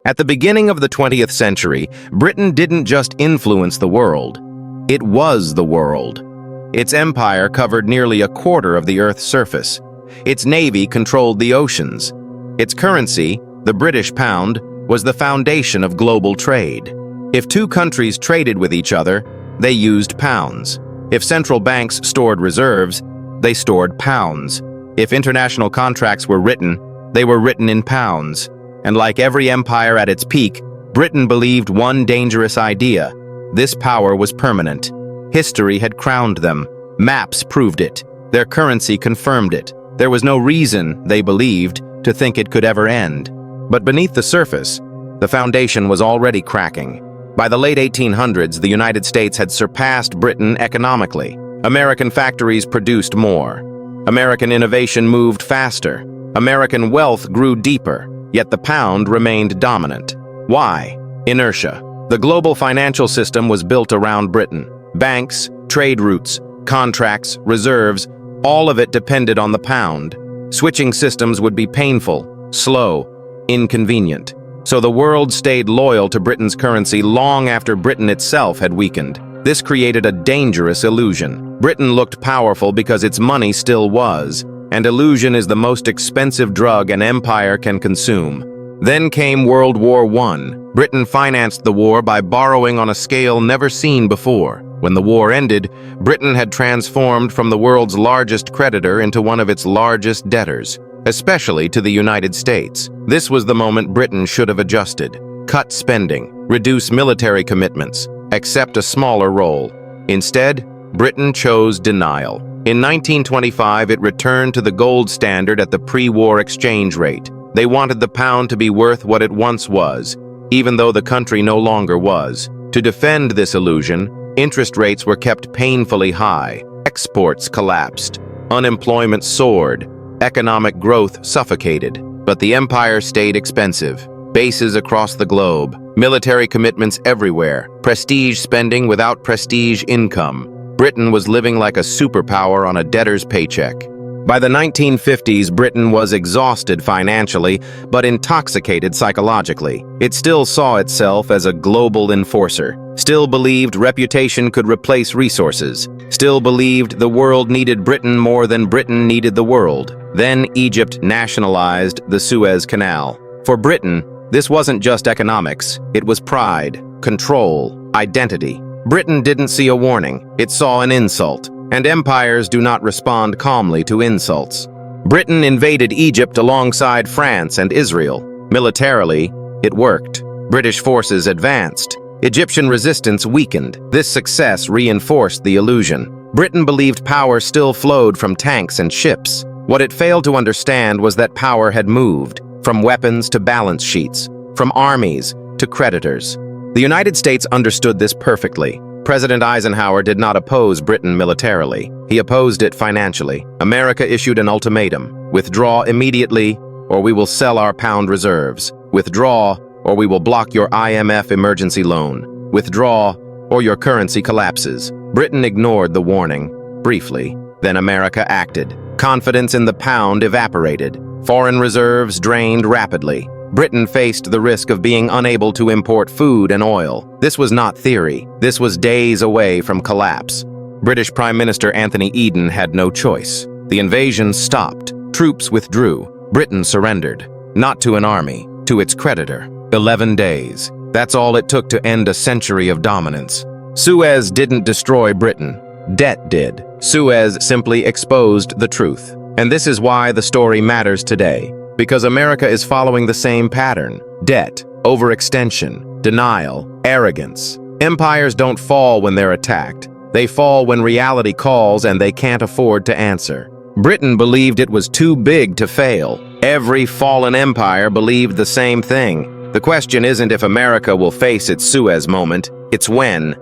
At the beginning of the 20th century, Britain didn't just influence the world. It was the world. Its empire covered nearly a quarter of the Earth's surface. Its navy controlled the oceans. Its currency, the British pound, was the foundation of global trade. If two countries traded with each other, they used pounds. If central banks stored reserves, they stored pounds. If international contracts were written, they were written in pounds. And like every empire at its peak, Britain believed one dangerous idea. This power was permanent. History had crowned them. Maps proved it. Their currency confirmed it. There was no reason, they believed, to think it could ever end. But beneath the surface, the foundation was already cracking. By the late 1800s, the United States had surpassed Britain economically. American factories produced more. American innovation moved faster. American wealth grew deeper, yet the pound remained dominant. Why? Inertia. The global financial system was built around Britain. Banks, trade routes, contracts, reserves, all of it depended on the pound. Switching systems would be painful, slow, inconvenient. So the world stayed loyal to Britain's currency long after Britain itself had weakened. This created a dangerous illusion. Britain looked powerful because its money still was, and illusion is the most expensive drug an empire can consume. Then came World War I. Britain financed the war by borrowing on a scale never seen before. When the war ended, Britain had transformed from the world's largest creditor into one of its largest debtors, especially to the United States. This was the moment Britain should have adjusted. Cut spending, reduce military commitments, accept a smaller role. Instead, Britain chose denial. In 1925, it returned to the gold standard at the pre-war exchange rate. They wanted the pound to be worth what it once was, even though the country no longer was. To defend this illusion, interest rates were kept painfully high. Exports collapsed. Unemployment soared. Economic growth suffocated. But the empire stayed expensive. Bases across the globe. Military commitments everywhere. Prestige spending without prestige income. Britain was living like a superpower on a debtor's paycheck. By the 1950s, Britain was exhausted financially, but intoxicated psychologically. It still saw itself as a global enforcer, still believed reputation could replace resources, still believed the world needed Britain more than Britain needed the world. Then Egypt nationalized the Suez Canal. For Britain, this wasn't just economics, it was pride, control, identity. Britain didn't see a warning, it saw an insult. And empires do not respond calmly to insults. Britain invaded Egypt alongside France and Israel. Militarily, it worked. British forces advanced. Egyptian resistance weakened. This success reinforced the illusion. Britain believed power still flowed from tanks and ships. What it failed to understand was that power had moved, from weapons to balance sheets, from armies to creditors. The United States understood this perfectly. President Eisenhower did not oppose Britain militarily. He opposed it financially. America issued an ultimatum. Withdraw immediately, or we will sell our pound reserves. Withdraw, or we will block your IMF emergency loan. Withdraw, or your currency collapses. Britain ignored the warning, briefly. Then America acted. Confidence in the pound evaporated. Foreign reserves drained rapidly. Britain faced the risk of being unable to import food and oil. This was not theory. This was days away from collapse. British Prime Minister Anthony Eden had no choice. The invasion stopped. Troops withdrew. Britain surrendered. Not to an army, to its creditor. 11 days. That's all it took to end a century of dominance. Suez didn't destroy Britain. Debt did. Suez simply exposed the truth. And this is why the story matters today. Because America is following the same pattern. Debt, overextension, denial, arrogance. Empires don't fall when they're attacked. They fall when reality calls and they can't afford to answer. Britain believed it was too big to fail. Every fallen empire believed the same thing. The question isn't if America will face its Suez moment, it's when.